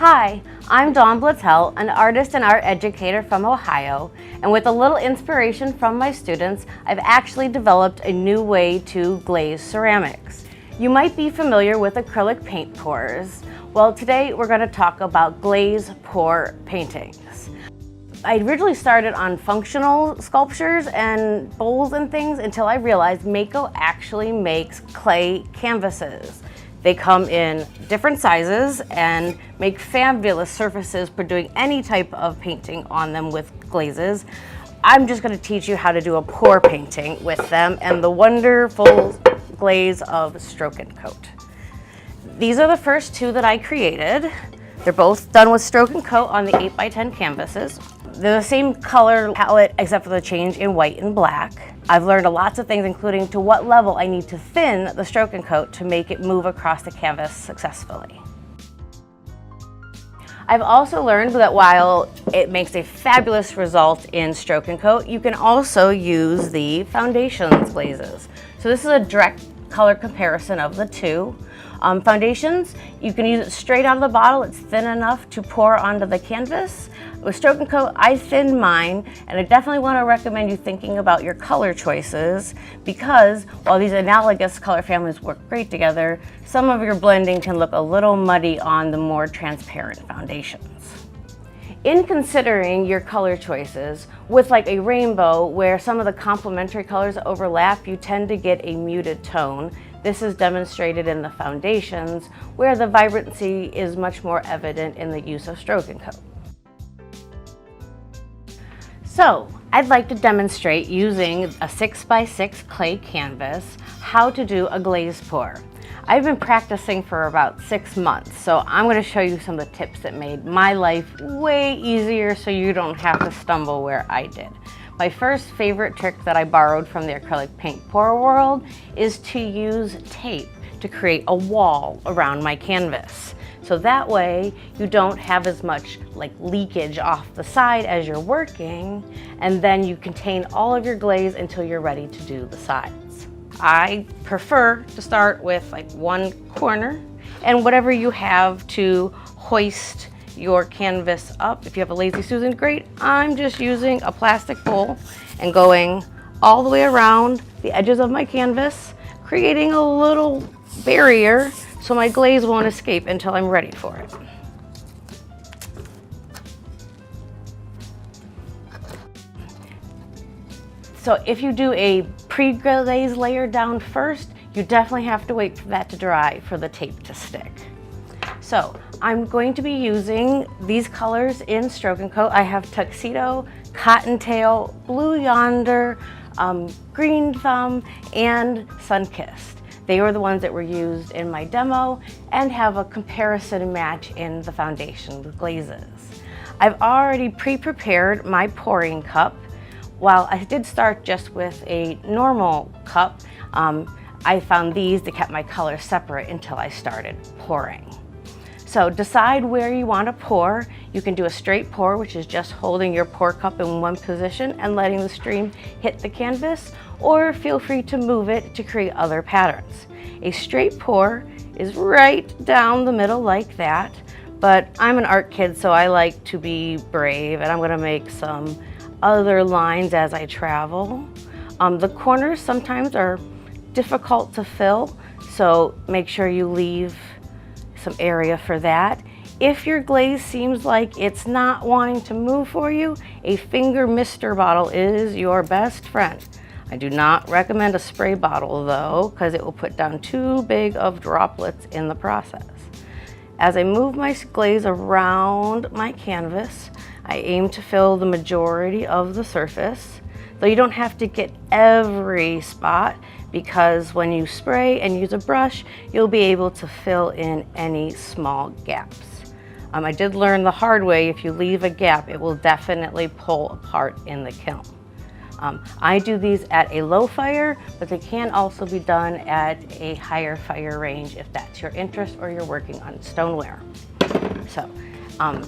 Hi, I'm Dawn Blitzell, an artist and art educator from Ohio, and with a little inspiration from my students, I've actually developed a new way to glaze ceramics. You might be familiar with acrylic paint pours. Well, today we're going to talk about glaze pour paintings. I originally started on functional sculptures and bowls and things until I realized Mako actually makes clay canvases. They come in different sizes and make fabulous surfaces for doing any type of painting on them with glazes. I'm just going to teach you how to do a pour painting with them and the wonderful glaze of Stroke and Coat. These are the first two that I created. They're both done with Stroke and Coat on the 8x10 canvases. They're the same color palette except for the change in white and black. I've learned lots of things, including to what level I need to thin the Stroke and Coat to make it move across the canvas successfully. I've also learned that while it makes a fabulous result in Stroke and Coat, you can also use the foundations glazes. So this is a direct color comparison of the two. Foundations, you can use it straight out of the bottle. It's thin enough to pour onto the canvas. With Stroke and Coat, I thinned mine, and I definitely want to recommend you thinking about your color choices because while these analogous color families work great together, some of your blending can look a little muddy on the more transparent foundations. In considering your color choices, with like a rainbow where some of the complementary colors overlap, you tend to get a muted tone. This is demonstrated in the foundations, where the vibrancy is much more evident in the use of Stroke and Coat. So, I'd like to demonstrate using a 6x6 clay canvas how to do a glaze pour. I've been practicing for about 6 months, so I'm going to show you some of the tips that made my life way easier so you don't have to stumble where I did. My first favorite trick that I borrowed from the acrylic paint pour world is to use tape to create a wall around my canvas. So that way you don't have as much like leakage off the side as you're working, and then you contain all of your glaze until you're ready to do the sides. I prefer to start with like one corner and whatever you have to hoist your canvas up. If you have a Lazy Susan, great. I'm just using a plastic bowl and going all the way around the edges of my canvas, creating a little barrier so my glaze won't escape until I'm ready for it. So if you do a pre-glaze layer down first, you definitely have to wait for that to dry for the tape to stick. So I'm going to be using these colors in Stroke and Coat. I have Tuxedo, Cottontail, Blue Yonder, Green Thumb, and Sunkissed. They were the ones that were used in my demo and have a comparison match in the foundation with glazes. I've already pre-prepared my pouring cup. While I did start just with a normal cup, I found these that kept my colors separate until I started pouring. So decide where you want to pour. You can do a straight pour, which is just holding your pour cup in one position and letting the stream hit the canvas, or feel free to move it to create other patterns. A straight pour is right down the middle like that, but I'm an art kid, so I like to be brave, and I'm going to make some other lines as I travel. The corners sometimes are difficult to fill, so make sure you leave some area for that. If your glaze seems like it's not wanting to move for you, a finger mister bottle is your best friend. I do not recommend a spray bottle though, because it will put down too big of droplets in the process. As I move my glaze around my canvas, I aim to fill the majority of the surface, though you don't have to get every spot, because when you spray and use a brush, you'll be able to fill in any small gaps. I did learn the hard way, if you leave a gap, it will definitely pull apart in the kiln. I do these at a low fire, but they can also be done at a higher fire range if that's your interest or you're working on stoneware. So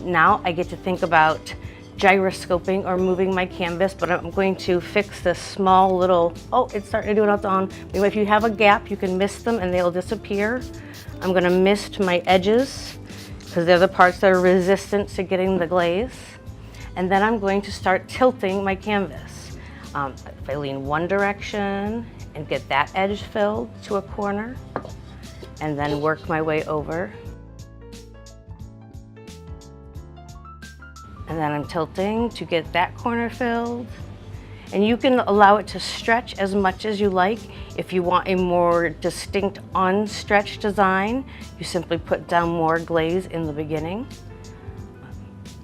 now I get to think about gyroscoping or moving my canvas, but I'm going to fix this small little, oh, it's starting to do it on its own. If you have a gap, you can mist them and they'll disappear. I'm going to mist my edges because they're the parts that are resistant to getting the glaze. And then I'm going to start tilting my canvas. If I lean one direction and get that edge filled to a corner, and then work my way over. And then I'm tilting to get that corner filled. And you can allow it to stretch as much as you like. If you want a more distinct unstretched design, you simply put down more glaze in the beginning.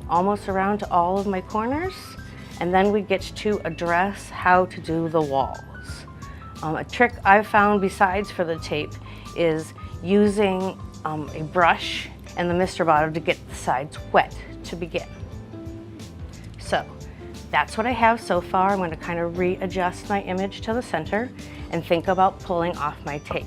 Almost around to all of my corners. And then we get to address how to do the walls. A trick I've found besides for the tape is using a brush and the mister bottle to get the sides wet to begin. So that's what I have so far. I'm going to kind of readjust my image to the center and think about pulling off my tape.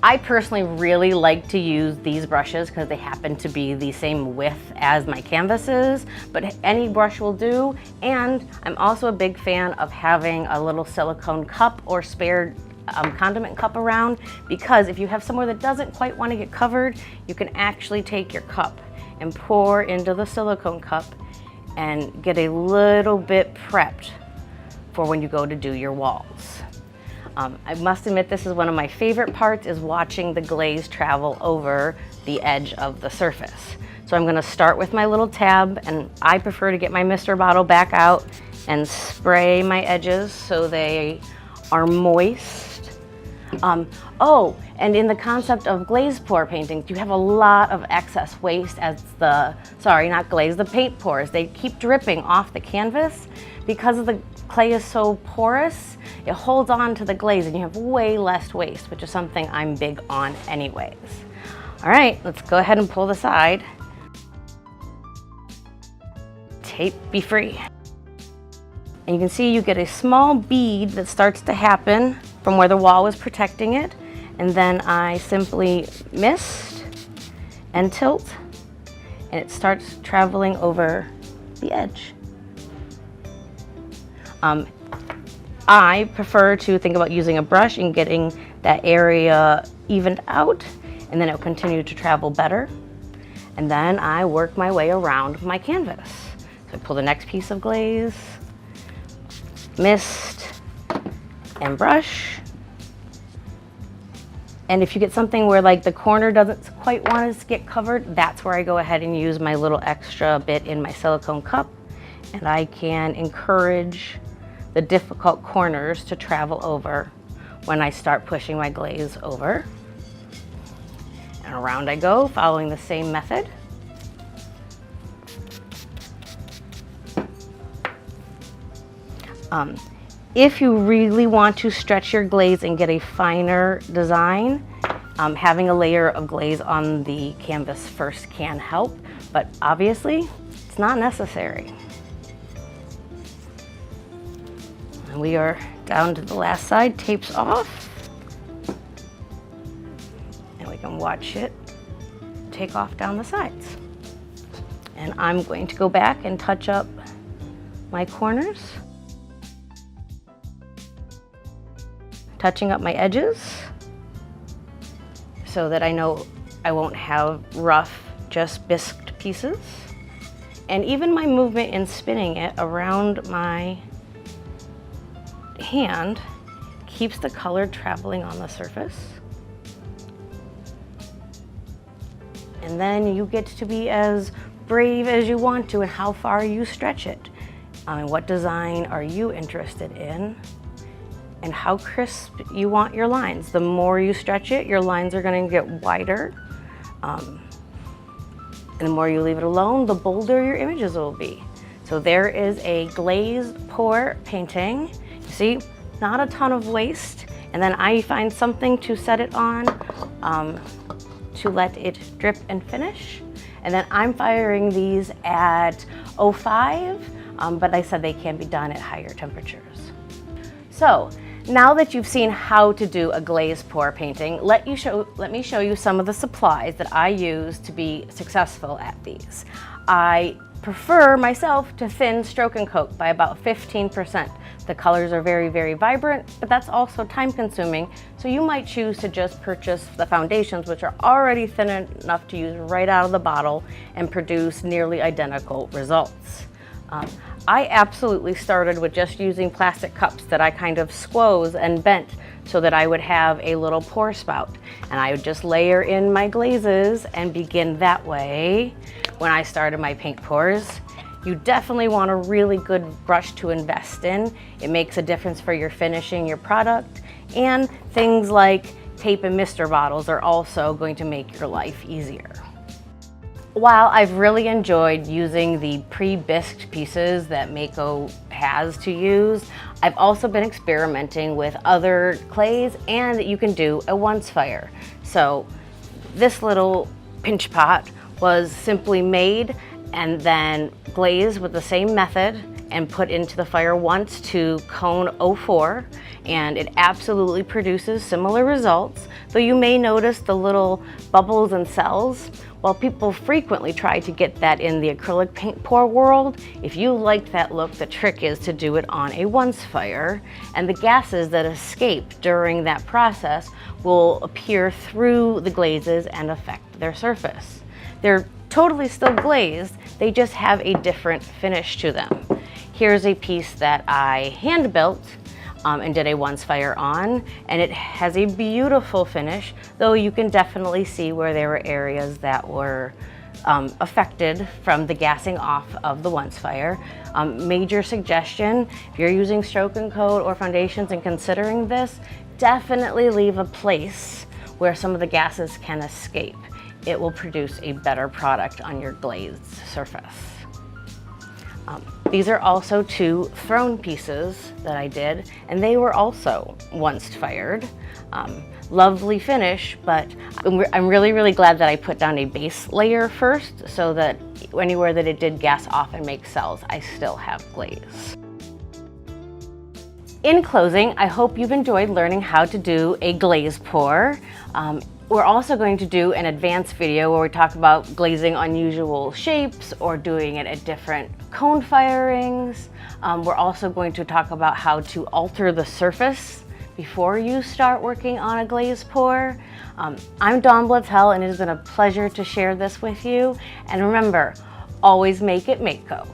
I personally really like to use these brushes because they happen to be the same width as my canvases, but any brush will do. And I'm also a big fan of having a little silicone cup or spare condiment cup around, because if you have somewhere that doesn't quite want to get covered, you can actually take your cup and pour into the silicone cup and get a little bit prepped for when you go to do your walls. I must admit, this is one of my favorite parts, is watching the glaze travel over the edge of the surface. So I'm going to start with my little tab, and I prefer to get my mister bottle back out and spray my edges so they are moist. Oh, and in the concept of glaze pour paintings, you have a lot of excess waste as the paint pours. They keep dripping off the canvas. Because the clay is so porous, it holds on to the glaze and you have way less waste, which is something I'm big on anyways. All right, let's go ahead and pull the side. Tape be free. And you can see you get a small bead that starts to happen from where the wall was protecting it. And then I simply mist and tilt, and it starts traveling over the edge. I prefer to think about using a brush and getting that area evened out, and then it'll continue to travel better. And then I work my way around my canvas. So I pull the next piece of glaze, mist, and brush. And if you get something where like the corner doesn't quite want to get covered, that's where I go ahead and use my little extra bit in my silicone cup, and I can encourage the difficult corners to travel over when I start pushing my glaze over. And around I go, following the same method. If you really want to stretch your glaze and get a finer design, having a layer of glaze on the canvas first can help, but obviously it's not necessary. And we are down to the last side, tape's off. And we can watch it take off down the sides. And I'm going to go back and touch up my corners, touching up my edges so that I know I won't have rough, just bisqued pieces. And even my movement in spinning it around my hand keeps the color traveling on the surface. And then you get to be as brave as you want to and how far you stretch it. What design are you interested in? And how crisp you want your lines. The more you stretch it, your lines are going to get wider. And the more you leave it alone, the bolder your images will be. So there is a glaze pour painting. You see, not a ton of waste. And then I find something to set it on to let it drip and finish. And then I'm firing these at 05, but I said they can be done at higher temperatures. So now that you've seen how to do a glaze pour painting, let me show you some of the supplies that I use to be successful at these. I prefer myself to thin stroke and coat by about 15%. The colors are very, very vibrant, but that's also time consuming. So you might choose to just purchase the foundations, which are already thin enough to use right out of the bottle and produce nearly identical results. I absolutely started with just using plastic cups that I kind of squoze and bent so that I would have a little pour spout. And I would just layer in my glazes and begin that way when I started my paint pours. You definitely want a really good brush to invest in. It makes a difference for your finishing your product, and things like tape and mister bottles are also going to make your life easier. While I've really enjoyed using the pre-bisqued pieces that Mako has to use, I've also been experimenting with other clays, and you can do a once fire. So this little pinch pot was simply made and then glazed with the same method and put into the fire once to cone 04, and it absolutely produces similar results, though you may notice the little bubbles and cells. While people frequently try to get that in the acrylic paint pour world, if you like that look, the trick is to do it on a once fire, and the gases that escape during that process will appear through the glazes and affect their surface. They're totally still glazed, they just have a different finish to them. Here's a piece that I hand built and did a once fire on, and it has a beautiful finish, though you can definitely see where there were areas that were affected from the gassing off of the once fire. Major suggestion, if you're using stroke and coat or foundations and considering this, definitely leave a place where some of the gases can escape. It will produce a better product on your glazed surface. These are also two throne pieces that I did, and they were also once fired. Lovely finish, but I'm really, really glad that I put down a base layer first so that anywhere that it did gas off and make cells, I still have glaze. In closing, I hope you've enjoyed learning how to do a glaze pour. We're also going to do an advanced video where we talk about glazing unusual shapes or doing it at different cone firings. We're also going to talk about how to alter the surface before you start working on a glaze pour. I'm Dawn Blattell, and it has been a pleasure to share this with you. And remember, always make it Mako.